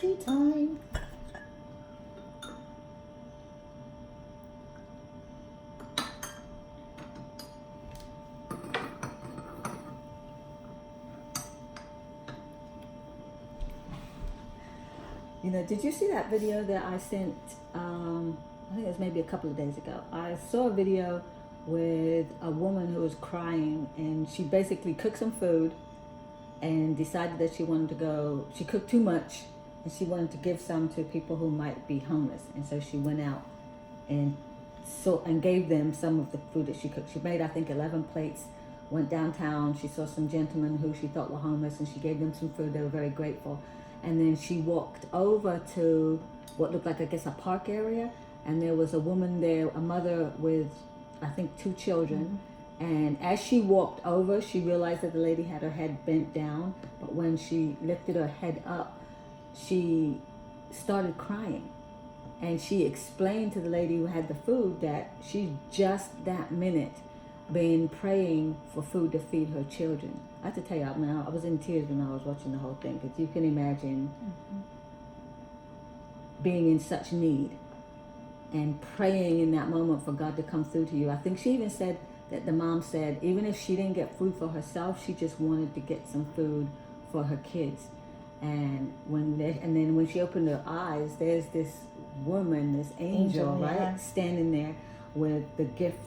Tea time. You know, did you see that video that I sent? I think it was maybe a couple of days ago. I saw a video with a woman who was crying, and she basically cooked some food and decided that she wanted to go. She cooked too much, and she wanted to give some to people who might be homeless. And so she went out and gave them some of the food that she cooked. She made, I think, 11 plates. Went downtown. She saw some gentlemen who she thought were homeless, and she gave them some food. They were very grateful. And then she walked over to what looked like, I guess, a park area, and there was a woman there, a mother with, I think, 2 children. And as she walked over, she realized that the lady had her head bent down, but when she lifted her head up, she started crying. And she explained to the lady who had the food that she just that minute been praying for food to feed her children. I have to tell you, I was in tears when I was watching the whole thing, because you can imagine being in such need and praying in that moment for God to come through to you. I think she even said that the mom said even if she didn't get food for herself, she just wanted to get some food for her kids. And then when she opened her eyes, there's this woman, this angel, right, yeah, standing there with the gift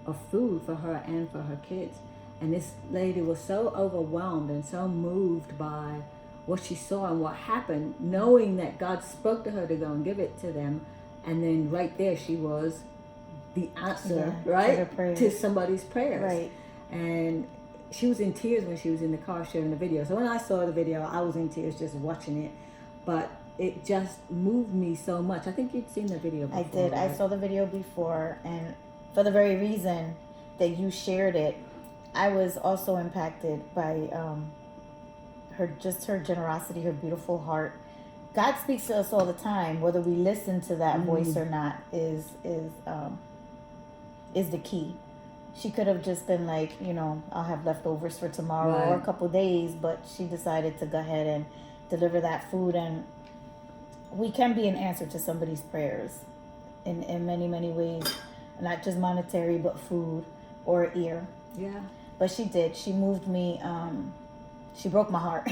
of food for her and for her kids. And this lady was so overwhelmed and so moved by what she saw and what happened, knowing that God spoke to her to go and give it to them. And then right there she was the answer, right, to somebody's prayers. Right. And she was in tears when she was in the car sharing the video. So when I saw the video, I was in tears just watching it. But it just moved me so much. I think you'd seen the video before. I did. Right? I saw the video before, and for the very reason that you shared it, I was also impacted by her generosity, her beautiful heart. God speaks to us all the time. Whether we listen to that voice or not is the key. She could have just been like, I'll have leftovers for tomorrow or a couple of days, but she decided to go ahead and deliver that food. And we can be an answer to somebody's prayers in many, many ways, not just monetary, but food or ear. Yeah. But she did. She moved me. She broke my heart.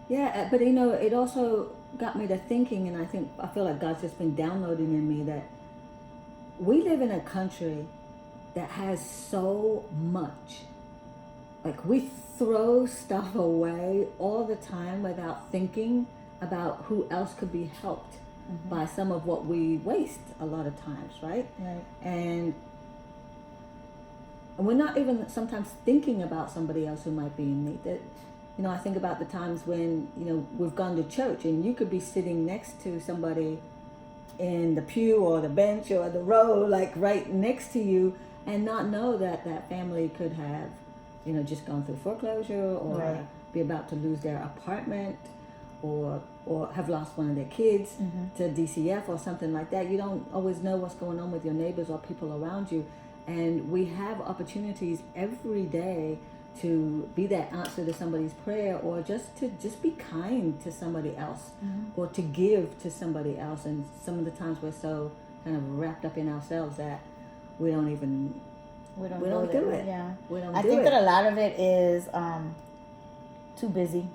Yeah, but it also got me to thinking, and I feel like God's just been downloading in me that we live in a country that has so much. Like, we throw stuff away all the time without thinking about who else could be helped by some of what we waste a lot of times, right? Right. And we're not even sometimes thinking about somebody else who might be in need. That, I think about the times when, we've gone to church and you could be sitting next to somebody in the pew or the bench or the row, like right next to you, and not know that that family could have, just gone through foreclosure or be about to lose their apartment or have lost one of their kids to DCF or something like that. You don't always know what's going on with your neighbors or people around you. And we have opportunities every day to be that answer to somebody's prayer, or just to be kind to somebody else, or to give to somebody else. And some of the times we're so kind of wrapped up in ourselves that we don't do it. Yeah. I think that a lot of it is too busy.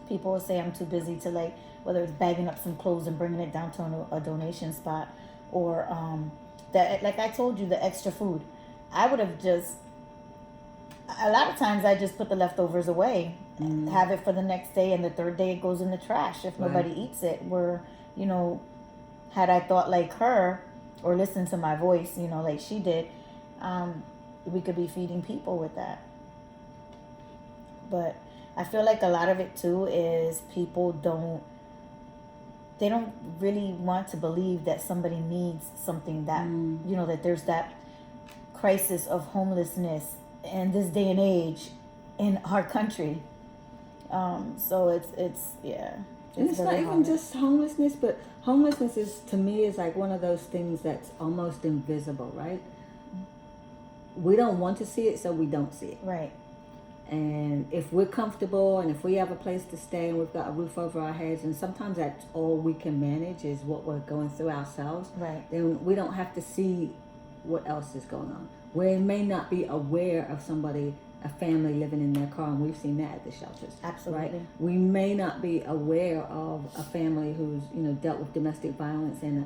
People will say I'm too busy to, like, whether it's bagging up some clothes and bringing it down to a donation spot, or that, like I told you, the extra food. I would have just, a lot of times I just put the leftovers away, have it for the next day, and the third day it goes in the trash if nobody eats it. Where, had I thought like her or listened to my voice, like she did, we could be feeding people with that. But I feel like a lot of it too is people don't really want to believe that somebody needs something, that that there's that crisis of homelessness in this day and age in our country. So it's and it's not even just homelessness, but homelessness is, to me, is like one of those things that's almost invisible, right? We don't want to see it, so we don't see it. Right. And if we're comfortable and if we have a place to stay and we've got a roof over our heads, and sometimes that's all we can manage is what we're going through ourselves, Right. then we don't have to see what else is going on. We may not be aware of somebody, a family living in their car, and we've seen that at the shelters. Absolutely. Right? We may not be aware of a family who's, dealt with domestic violence, and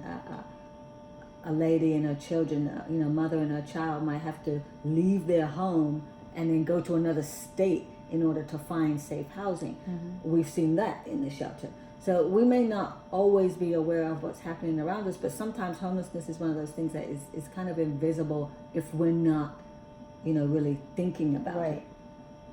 a lady and her children, mother and her child might have to leave their home and then go to another state in order to find safe housing. Mm-hmm. We've seen that in the shelter. So we may not always be aware of what's happening around us, but sometimes homelessness is one of those things that is kind of invisible if we're not, really thinking about Right.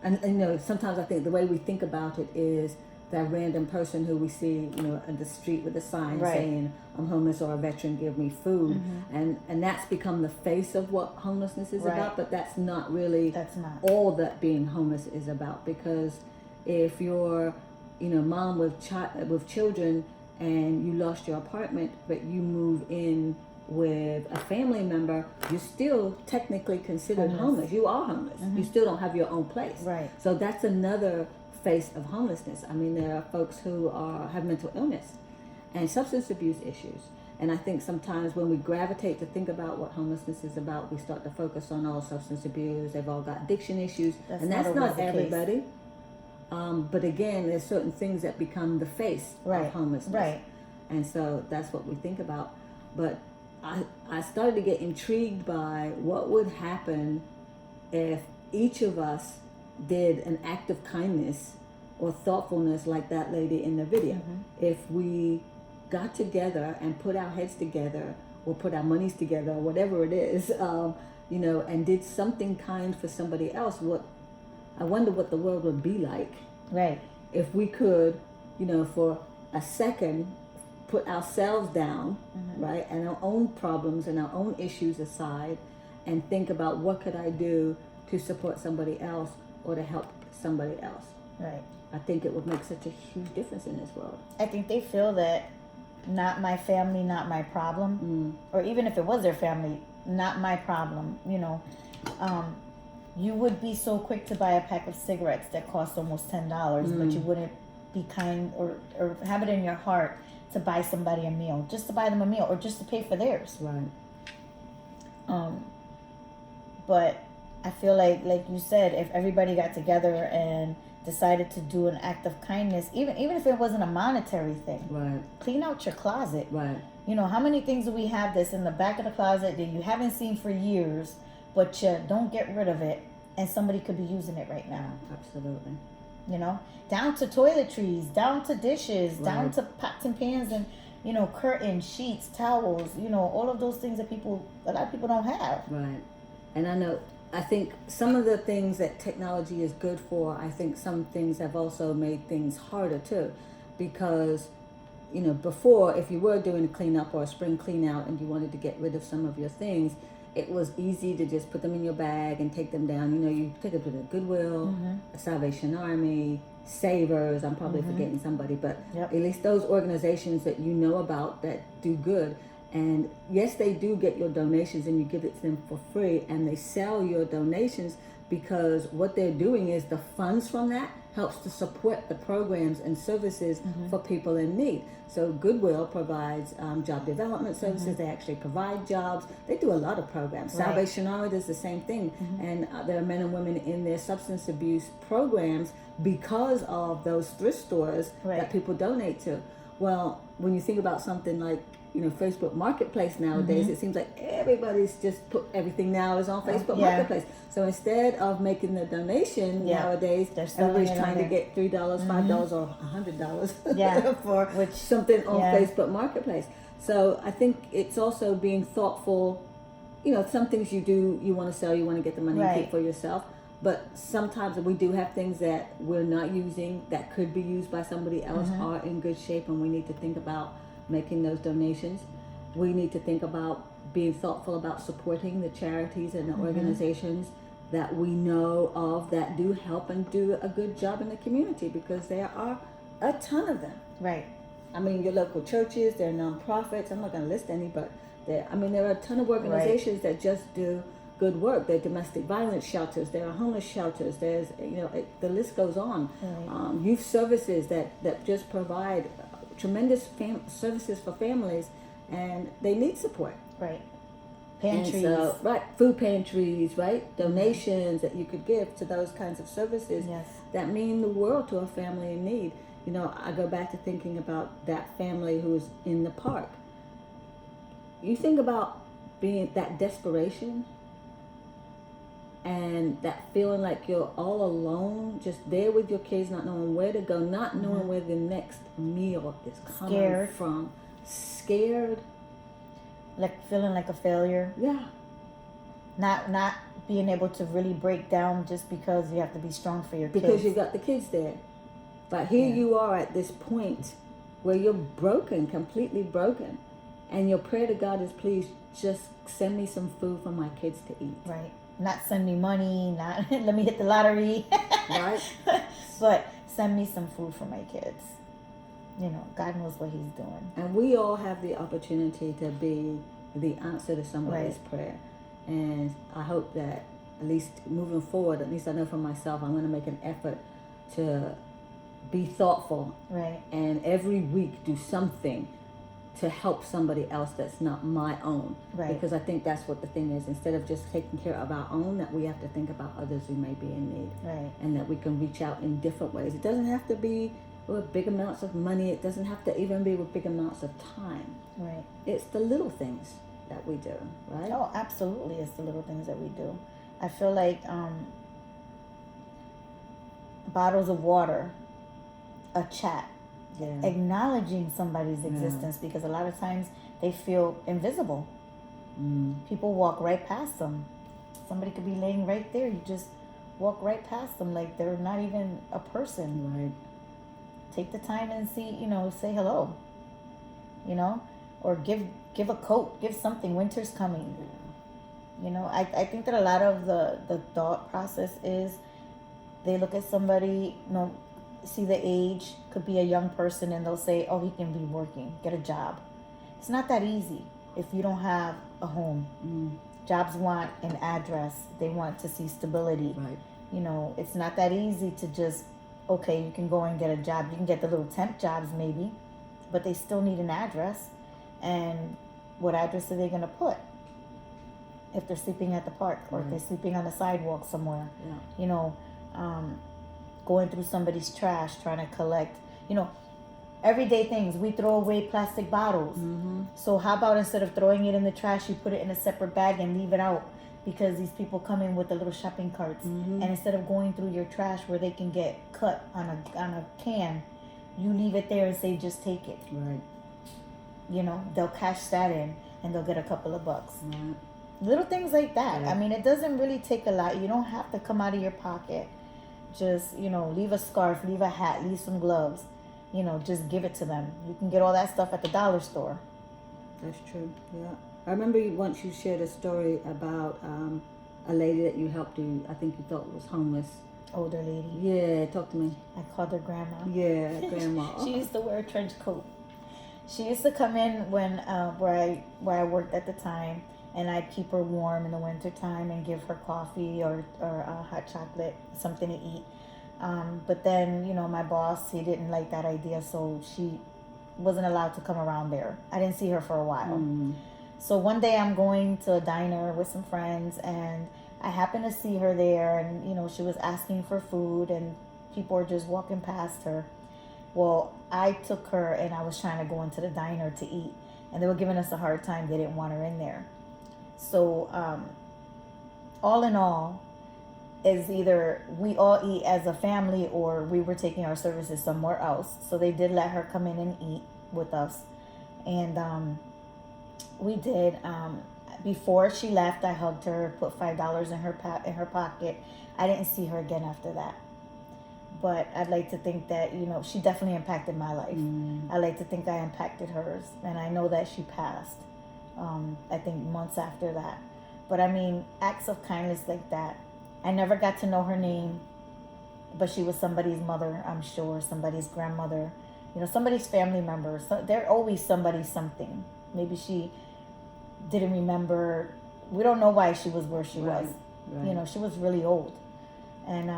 it. And sometimes I think the way we think about it is that random person who we see, in the street with a sign Right. saying, I'm homeless, or a veteran, give me food. Mm-hmm. And that's become the face of what homelessness is Right. about, but that's not really That's not. all that being homeless is about. Because if you're, mom with children and you lost your apartment, but you move in with a family member, you're still technically considered homeless. You are homeless. Mm-hmm. You still don't have your own place. Right. So that's another face of homelessness. I mean, there are folks who have mental illness and substance abuse issues. And I think sometimes when we gravitate to think about what homelessness is about, we start to focus on all substance abuse. They've all got addiction issues. That's and not that's always not the case. everybody. But again, there's certain things that become the face Right. of homelessness. Right. And so that's what we think about. But I started to get intrigued by what would happen if each of us did an act of kindness or thoughtfulness like that lady in the video. Mm-hmm. If we got together and put our heads together, or put our monies together, or whatever it is, and did something kind for somebody else, I wonder what the world would be like Right. if we could, for a second, put ourselves down, Mm-hmm. right, and our own problems and our own issues aside, and think about what could I do to support somebody else or to help somebody else. Right. I think it would make such a huge difference in this world. I think they feel that not my family, not my problem, or even if it was their family, not my problem. You would be so quick to buy a pack of cigarettes that cost almost $10, but you wouldn't be kind or have it in your heart to buy somebody a meal, just to buy them a meal, or just to pay for theirs. Right. But I feel like you said, if everybody got together and decided to do an act of kindness, even if it wasn't a monetary thing, Right. clean out your closet. Right. How many things do we have that's in the back of the closet that you haven't seen for years, but you don't get rid of it, and somebody could be using it right now? Absolutely. Down to toiletries, down to dishes, down Right. to pots and pans, and curtains, sheets, towels, all of those things that a lot of people don't have. Right. And I think some of the things that technology is good for, I think some things have also made things harder too. Because, before, if you were doing a cleanup or a spring clean out and you wanted to get rid of some of your things, it was easy to just put them in your bag and take them down. You take them to the Goodwill, the Salvation Army, Savers. I'm probably forgetting somebody, but Yep. at least those organizations that you know about that do good. And yes, they do get your donations and you give it to them for free, and they sell your donations because what they're doing is the funds from that helps to support the programs and services for people in need. So Goodwill provides job development services. They actually provide jobs. They do a lot of programs. Right. Salvation Army does the same thing. And there are men and women in their substance abuse programs because of those thrift stores Right. that people donate to. Well, when you think about something like Facebook Marketplace nowadays, it seems like everybody's just put everything now is on Facebook Yeah. Marketplace. So instead of making the donation nowadays, They're selling everybody's it on trying to there. get $3, $5, or $100 Yeah. for Which- something on yeah. Facebook Marketplace. So I think it's also being thoughtful. Some things you want to sell, you want to get the money and Right. keep for yourself. But sometimes we do have things that we're not using that could be used by somebody else, are in good shape, and we need to think about making those donations. We need to think about being thoughtful about supporting the charities and the organizations that we know of that do help and do a good job in the community, because there are a ton of them. Right. I mean, your local churches, there are nonprofits. I'm not going to list any, but there are a ton of organizations that just do good work. There are domestic violence shelters. There are homeless shelters. There's, the list goes on. Right. Youth services that just provide tremendous services for families, and they need support. Right. Pantries. And so, right, food pantries, right, donations that you could give to those kinds of services Yes. that mean the world to a family in need. I go back to thinking about that family who's in the park. You think about being that desperation and that feeling like you're all alone, just there with your kids, not knowing where to go, not knowing where the next meal is coming Scared. from. Scared. Like feeling like a failure. Yeah. Not being able to really break down just because you have to be strong for your kids. Because you've got the kids there. But here you are at this point where you're broken, completely broken. And your prayer to God is, please just send me some food for my kids to eat. Right. Not send me money, not let me hit the lottery. Right. But send me some food for my kids. God knows what he's doing. And we all have the opportunity to be the answer to somebody's prayer. And I hope that at least moving forward, at least I know for myself, I'm going to make an effort to be thoughtful. Right. And every week do something to help somebody else that's not my own. Right. Because I think that's what the thing is. Instead of just taking care of our own, that we have to think about others who may be in need. Right. And that we can reach out in different ways. It doesn't have to be with big amounts of money. It doesn't have to even be with big amounts of time. Right. It's the little things that we do, right? Oh, absolutely. It's the little things that we do. I feel like bottles of water, a chat, acknowledging somebody's existence, because a lot of times they feel invisible. People walk right past them. Somebody could be laying right there. You just walk right past them like they're not even a person. Right. Take the time and say hello. Or give a coat, give something. Winter's coming. I think that a lot of the thought process is they look at somebody, see the age, could be a young person, and they'll say, oh, he can be working, get a job. It's not that easy if you don't have a home. Jobs want an address. They want to see stability. Right. It's not that easy to just, okay, you can go and get a job. You can get the little temp jobs maybe, but they still need an address. And what address are they going to put if they're sleeping at the park or if they're sleeping on the sidewalk somewhere? Going through somebody's trash, trying to collect, everyday things. We throw away plastic bottles. So how about instead of throwing it in the trash, you put it in a separate bag and leave it out? Because these people come in with the little shopping carts, and instead of going through your trash where they can get cut on a can, you leave it there and say, just take it. Right. They'll cash that in and they'll get a couple of bucks. Right. Little things like that. Yeah. I mean, it doesn't really take a lot. You don't have to come out of your pocket. Just, leave a scarf, leave a hat, leave some gloves. Just give it to them. You can get all that stuff at the dollar store. That's true. Yeah. I remember once you shared a story about a lady that you helped who I think you thought was homeless. Older lady. Yeah, talk to me. I called her grandma. Yeah, grandma. She used to wear a trench coat. She used to come in when where I worked at the time, and I'd keep her warm in the winter time and give her coffee or hot chocolate, something to eat. But then, my boss, he didn't like that idea, so she wasn't allowed to come around there. I didn't see her for a while. So one day I'm going to a diner with some friends, and I happened to see her there, and, she was asking for food, and people were just walking past her. Well, I took her, and I was trying to go into the diner to eat, and they were giving us a hard time. They didn't want her in there. So, all in all, is either we all eat as a family or we were taking our services somewhere else. So they did let her come in and eat with us. And we did. Before she left, I hugged her, put $5 in her pocket. I didn't see her again after that. But I'd like to think that, she definitely impacted my life. I like to think I impacted hers. And I know that she passed, I think months after that. But I mean, acts of kindness like that. I never got to know her name, but she was somebody's mother, I'm sure, somebody's grandmother, somebody's family member. So they're always somebody's something. Maybe she didn't remember we don't know why she was where she Right, was. right. You know, she was really old and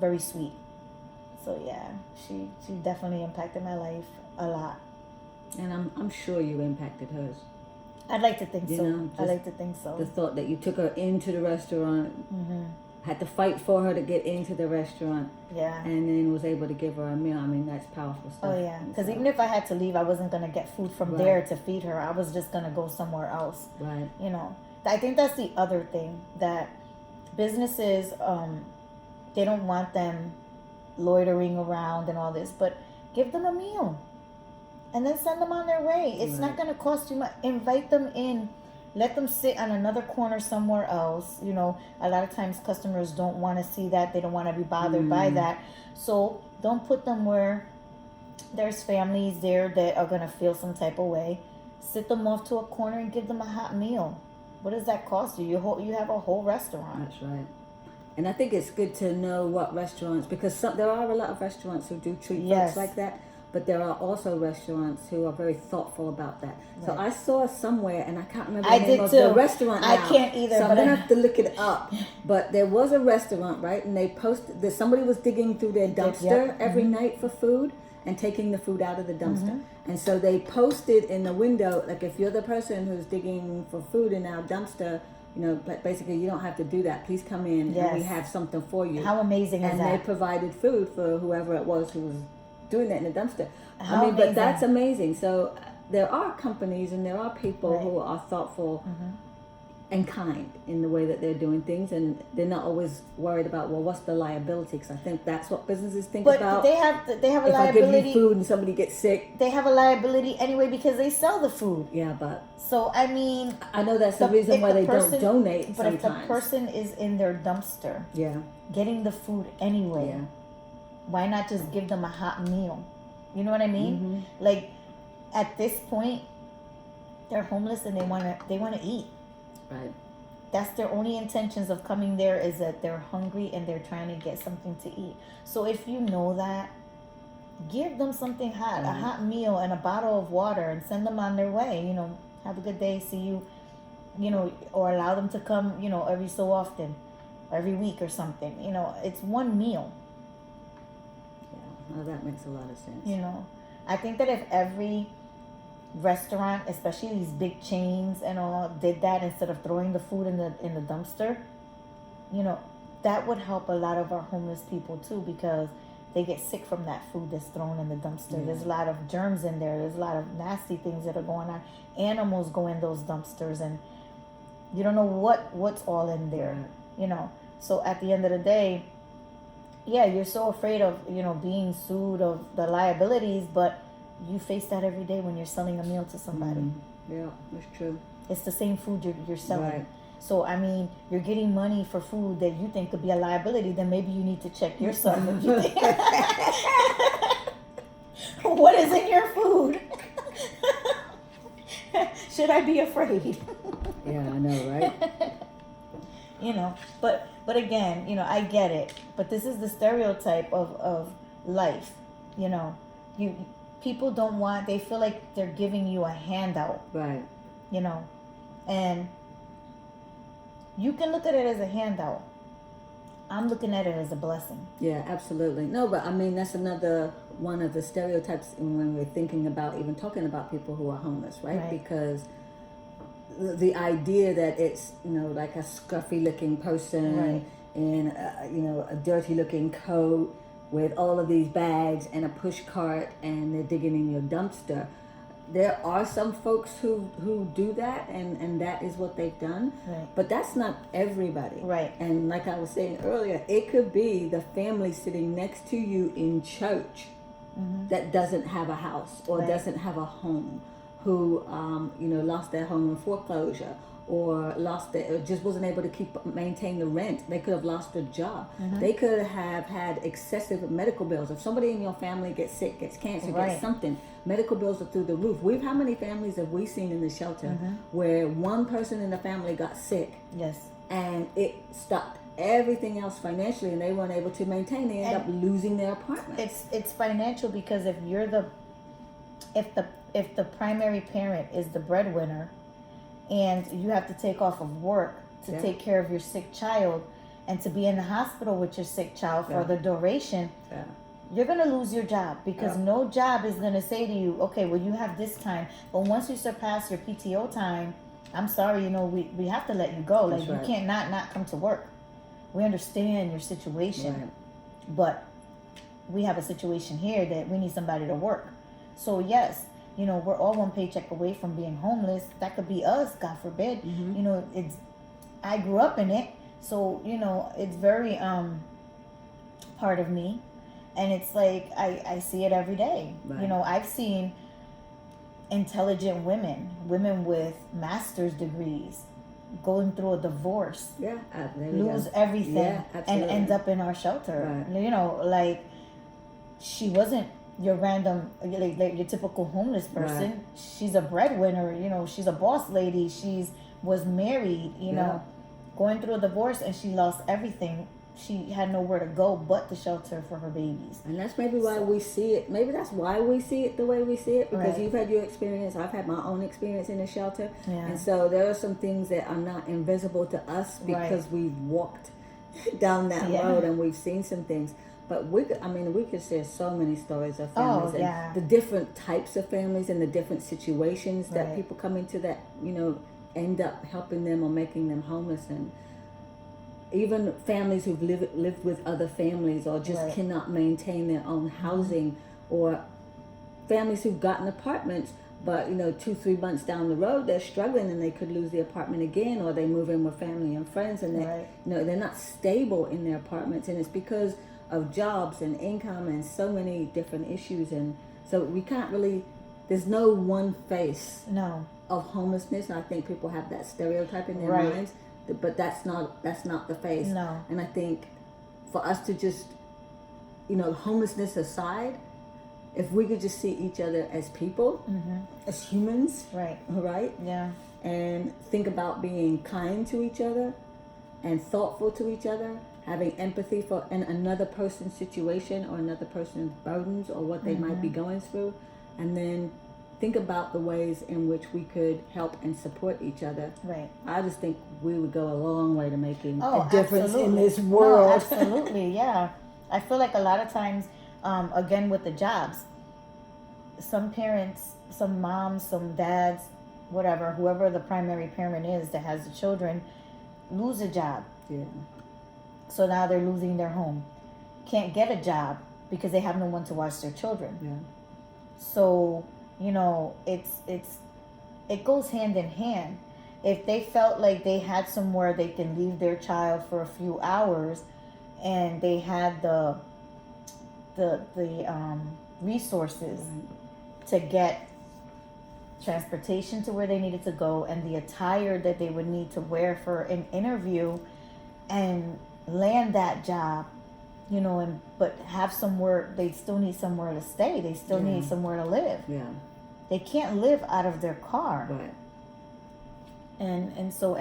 very sweet. So yeah, she definitely impacted my life a lot. And I'm sure you impacted hers. I'd like to think You so. know, I like to think so. The thought that you took her into the restaurant, had to fight for her to get into the restaurant, Yeah. and then was able to give her a meal. I mean, that's powerful stuff. Oh yeah, because So- even if I had to leave, I wasn't gonna get food from Right. there to feed her. I was just gonna go somewhere else. Right. You know, I think that's the other thing that businesses they don't want them loitering around and all this, but give them a meal and then send them on their way. It's not Right. gonna cost you much. Invite them in. Let them sit on another corner somewhere else. You know, a lot of times customers don't want to see that. They don't want to be bothered by that. So don't put them where there's families there that are going to feel some type of way. Sit them off to a corner and give them a hot meal. What does that cost you? You have a whole restaurant. That's right. And I think it's good to know what restaurants, because there are a lot of restaurants who do treat Yes. folks like that, but there are also restaurants who are very thoughtful about that. So Right. I saw somewhere, and I can't remember I the name did of too. the restaurant I now, can't either, so I'm but gonna I- have to look it up. But there was a restaurant, right? And they posted that somebody was digging through their dumpster Yep. every night for food and taking the food out of the dumpster. And so they posted in the window, like, if you're the person who's digging for food in our dumpster, you know, but basically you don't have to do that. Please come in and we Yes. have something for you. How amazing is And they that? provided food for whoever it was who was doing that in the dumpster. How I mean, amazing. but that's amazing. So there are companies and there are people Right. who are thoughtful and kind in the way that they're doing things, and they're not always worried about, well, what's the liability? Because I think that's what businesses think But about. they have a If I give you liability. food and somebody gets sick, They have a liability anyway because they sell the food. yeah, but So I mean, I know that's the if reason why the they person- don't donate but if sometimes. the person is in their dumpster Yeah, getting the food anyway, yeah. why not just give them a hot meal? You know what I mean? Mm-hmm. Like at this point, they're homeless and they wanna eat. Right. That's their only intentions of coming there, is that they're hungry and they're trying to get something to eat. So if you know that, give them something hot, a Right. hot meal and a bottle of water, and send them on their way. You know, have a good day, see you, you know, or allow them to come, you know, every so often, every week or something. You know, it's one meal. Yeah, well, that makes a lot of sense. You know, I think that if every restaurant, especially these big chains and all, did that instead of throwing the food in the dumpster, you know, that would help a lot of our homeless people too, because they get sick from that food that's thrown in the dumpster. Yeah. There's a lot of germs in there. There's a lot of nasty things that are going on. Animals go in those dumpsters, and you don't know what's all in there. Right. You know, so at the end of the day, yeah, you're so afraid of, you know, being sued, of the liabilities, but you face that every day when you're selling a meal to somebody. Yeah, that's true. It's the same food you're selling. Right. So I mean, you're getting money for food that you think could be a liability. Then maybe you need to check yourself. If you think, what is in your food? Should I be afraid? Yeah, I know, right? You know, but again, you know, I get it, but this is the stereotype of life. You know, people don't want, they feel like they're giving you a handout, Right. you know, and you can look at it as a handout. I'm looking at it as a blessing. Yeah, absolutely. No, but I mean, that's another one of the stereotypes when we're thinking about even talking about people who are homeless, right? Right. Because the idea that it's, you know, like a scruffy looking person Right. in, you know, a dirty looking coat with all of these bags and a push cart, and they're digging in your dumpster. There are some folks who do that, and that is what they've done. Right. But that's not everybody. Right. And like I was saying earlier, it could be the family sitting next to you in church that doesn't have a house or Right. doesn't have a home, who you know, lost their home in foreclosure, or just wasn't able to maintain the rent. They could have lost their job. They could have had excessive medical bills. If somebody in your family gets sick, gets cancer, Right. gets something, medical bills are through the roof. How many families have we seen in the shelter where one person in the family got sick Yes. and it stopped everything else financially, and they weren't able to maintain? They end up losing their apartment. It's financial, because if the primary parent is the breadwinner, and you have to take off of work to Yeah. take care of your sick child and to be in the hospital with your sick child for Yeah. the duration, Yeah. you're going to lose your job, because Yeah. no job is going to say to you, okay, well, you have this time, but once you surpass your PTO time, I'm sorry, we have to let you go. Like, That's right. you can't not come to work. We understand your situation, Right. but we have a situation here that we need somebody to work. So yes, we're all one paycheck away from being homeless. That could be us, God forbid. Mm-hmm. I grew up in it, so it's very part of me, and it's like I see it every day. Right. I've seen intelligent women with master's degrees, going through a divorce, Yeah. There we lose go. everything, Yeah, and absolutely. end up in our shelter. Right. Like, she wasn't your random, like your typical homeless person. Right. She's a breadwinner. She's a boss lady. Was married. Yeah. Going through a divorce, and she lost everything. She had nowhere to go but the shelter for her babies. And that's maybe why we see it. Maybe that's why we see it the way we see it, because Right. you've had your experience. I've had my own experience in the shelter. Yeah. And so there are some things that are not invisible to us because we've walked down that road and we've seen some things. But we could share so many stories of families and the different types of families and the different situations that people come into that, end up helping them or making them homeless, and even families who've lived with other families or just cannot maintain their own housing, or families who've gotten apartments, but 2-3 months down the road they're struggling and they could lose the apartment again, or they move in with family and friends and they're not stable in their apartments, and it's because of jobs and income and so many different issues. And so we can't really, there's no one face of homelessness. I think people have that stereotype in their minds, but that's not the face. No. And I think for us to just, homelessness aside, if we could just see each other as people, as humans, right? Yeah. And think about being kind to each other and thoughtful to each other, having empathy for another person's situation or another person's burdens or what they might be going through, and then think about the ways in which we could help and support each other. Right. I just think we would go a long way to making a difference in this world. No, absolutely, yeah. I feel like a lot of times, again with the jobs, some parents, some moms, some dads, whatever, whoever the primary parent is that has the children, lose a job. Yeah. So now they're losing their home. Can't get a job because they have no one to watch their children. Yeah. So, it goes hand in hand. If they felt like they had somewhere they can leave their child for a few hours, and they had the resources to get transportation to where they needed to go, and the attire that they would need to wear for an interview, and land that job, but have somewhere, they still need somewhere to stay. They still need somewhere to live. Yeah. They can't live out of their car. Right. And so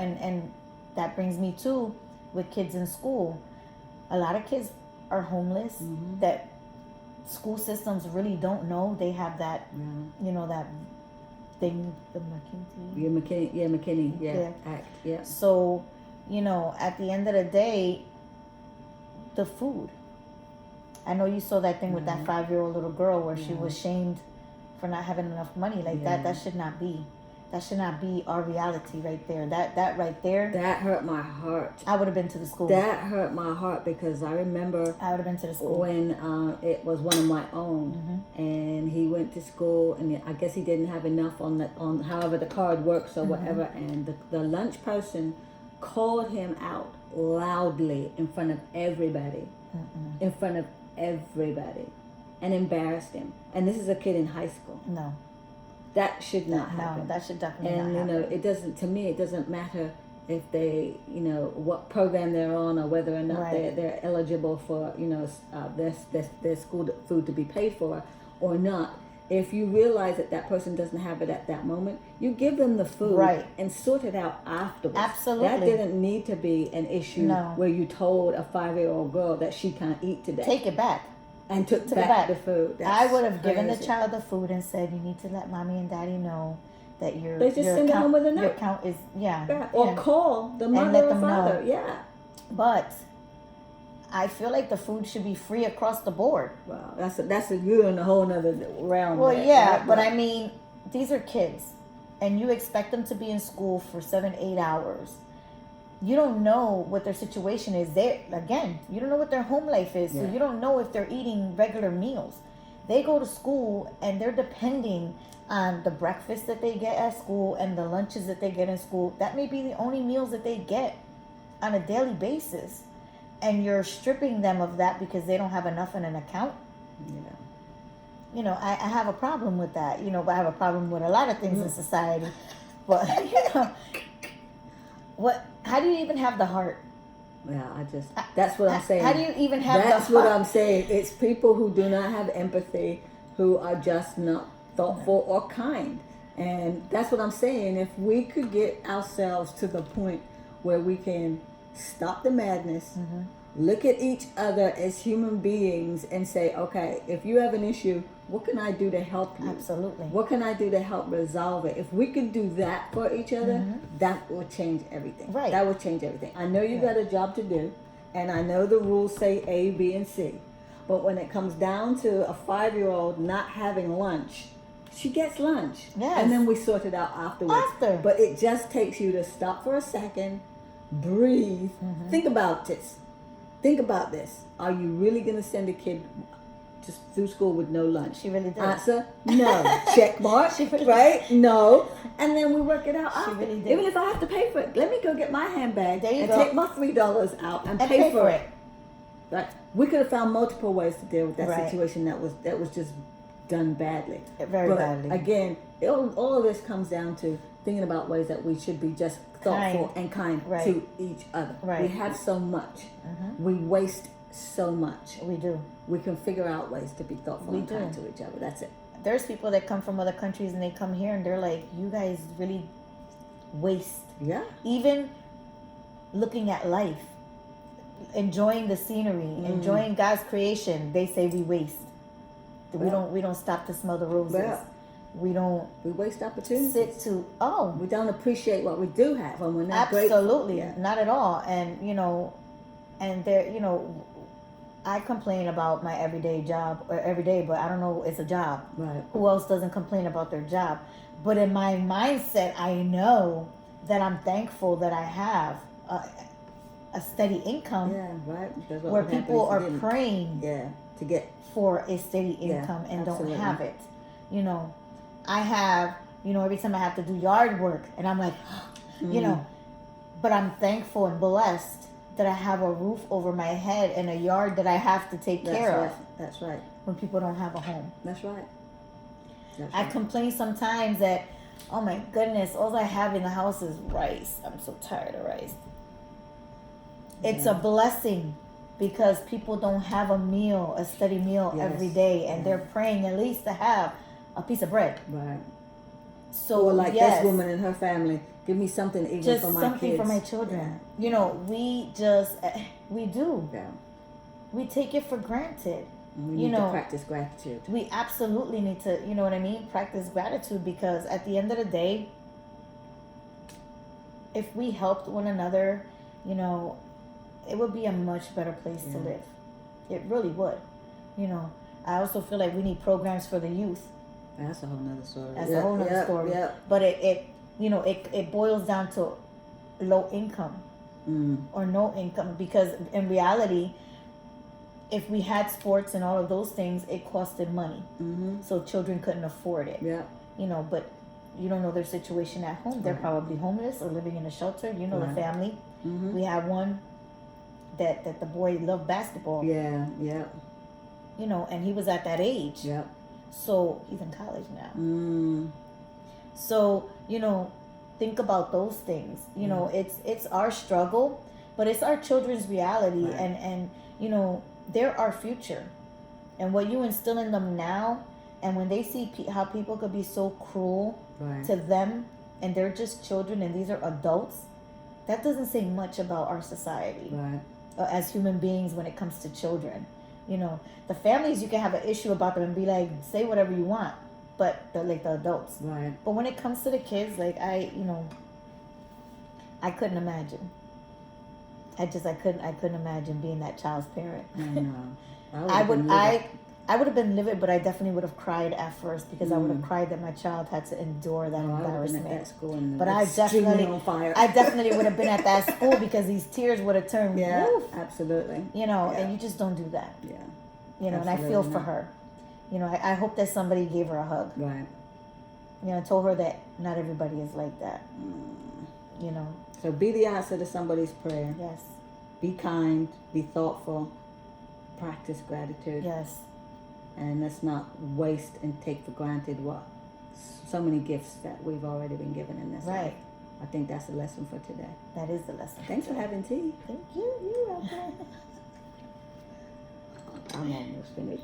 that brings me to with kids in school. A lot of kids are homeless that school systems really don't know they have that, that thing, the McKinney Act. Yeah. So, at the end of the day, the food. I know you saw that thing with that 5-year-old little girl where she was shamed for not having enough money. Like that should not be. That should not be our reality right there. That right there. That hurt my heart. I would have been to the school. That hurt my heart because I remember I would have been to the school when it was one of my own, and he went to school, and I guess he didn't have enough on however the card works or whatever, and the lunch person called him out loudly in front of everybody, and embarrassed him. And this is a kid in high school. No. That should not happen. No, that should definitely not happen. And, it doesn't, to me, it doesn't matter if they, what program they're on or whether or not they're eligible for, their school food to be paid for or not. If you realize that person doesn't have it at that moment, you give them the food and sort it out afterwards. Absolutely. That didn't need to be an issue where you told a 5-year-old girl that she can't eat today. Take it back. And took back the food. I would have given the child the food and said, you need to let mommy and daddy know that your They just your send it account, home with a your note. account is Or and call the mother let or them know. father. Yeah. But I feel like the food should be free across the board. Wow, that's a you're in a whole nother realm. Well, there, yeah, right? but I mean, these are kids, and you expect them to be in school for 7-8 hours. You don't know what their situation is. You don't know what their home life is, so Yeah. you don't know if they're eating regular meals. They go to school and they're depending on the breakfast that they get at school and the lunches that they get in school. That may be the only meals that they get on a daily basis, and you're stripping them of that because they don't have enough in an account. Yeah. I have a problem with that. But I have a problem with a lot of things in society. But how do you even have the heart? Yeah, that's what I'm saying. How do you even have That's the heart? what I'm saying. It's people who do not have empathy, who are just not thoughtful or kind. And that's what I'm saying. If we could get ourselves to the point where we can stop the madness, look at each other as human beings and say, okay, if you have an issue, what can I do to help you? Absolutely. What can I do to help resolve it? If we could do that for each other, that will change everything. Right. That will change everything. I know you got a job to do, and I know the rules say A, B, and C. But when it comes down to a 5-year-old not having lunch, she gets lunch. Yes. And then we sort it out afterwards. But it just takes you to stop for a second, breathe, think about this. Think about this. Are you really going to send a kid just through school with no lunch? She really did. Answer, no. Check mark, She really right? No. And then we work it out. She after. really did. Even if I have to pay for it, let me go get my handbag There you and go. take my $3 out and pay for it. Right? We could have found multiple ways to deal with that Right. situation that was just done badly. Very badly. Again, all of this comes down to thinking about ways that we should be just thoughtful and kind Right. to each other. Right. We have so much. We waste so much. We do. We can figure out ways to be thoughtful We and kind do. to each other. That's it. There's people that come from other countries and they come here and they're like, you guys really waste. Yeah. Even looking at life, enjoying the scenery, enjoying God's creation, they say we waste. We don't stop to smell the roses. Yeah. We don't We waste opportunities. sit to We don't appreciate what we do have, and we're not grateful. absolutely Yeah. not at all. And and there I complain about my everyday job or every day, but I don't know, it's a job. Right. Who else doesn't complain about their job? But in my mindset, I know that I'm thankful that I have a steady income Yeah. Right. Because what where would happen people if you are didn't? praying Yeah. To get. for a steady Yeah, income and absolutely. don't have it. I have, every time I have to do yard work and I'm like, but I'm thankful and blessed that I have a roof over my head and a yard that I have to take That's care right. of That's right. when people don't have a home. That's right. That's I right. complain sometimes that, oh my goodness, all I have in the house is rice. I'm so tired of rice. It's a blessing because people don't have a meal, a steady meal Yes. every day, and they're praying at least to have a piece of bread. Right. So Or like yes, this woman and her family, give me something even just for my something kids. for my children. We do. Yeah. We take it for granted. And we need to practice gratitude. We absolutely need to, practice gratitude because at the end of the day, if we helped one another, it would be a much better place to live. It really would. I also feel like we need programs for the youth. That's a whole nother story. That's a whole nother story. Yeah. But it boils down to low income or no income because in reality, if we had sports and all of those things, it costed money. So children couldn't afford it. Yeah. But you don't know their situation at home. They're probably homeless or living in a shelter. The family. We had one that the boy loved basketball. Yeah. Yeah. And he was at that age. Yeah. So he's in college now. So, think about those things. It's our struggle, but it's our children's reality. Right. And they're our future. And what you instill in them now, and when they see how people could be so cruel to them, and they're just children and these are adults, that doesn't say much about our society as human beings when it comes to children. The families, you can have an issue about them and be like, say whatever you want. but the adults. Right. But when it comes to the kids, like I couldn't imagine. I couldn't imagine being that child's parent. I know. I would have been livid, but I definitely would have cried at first because I would have cried that my child had to endure that I would have been embarrassment. at that school and But I extremely definitely, on fire. I definitely would have been at that school because these tears would have turned. Yeah, woof, absolutely. yeah. Yeah. And you just don't do that. Yeah. And I Absolutely feel for not. her. I hope that somebody gave her a hug. Right. Told her that not everybody is like that. So be the answer to somebody's prayer. Yes. Be kind. Be thoughtful. Practice gratitude. Yes. And let's not waste and take for granted so many gifts that we've already been given in this life. Right. I think that's the lesson for today. That is the lesson. Thanks for having tea. Thank you. You're welcome. I'm almost finished.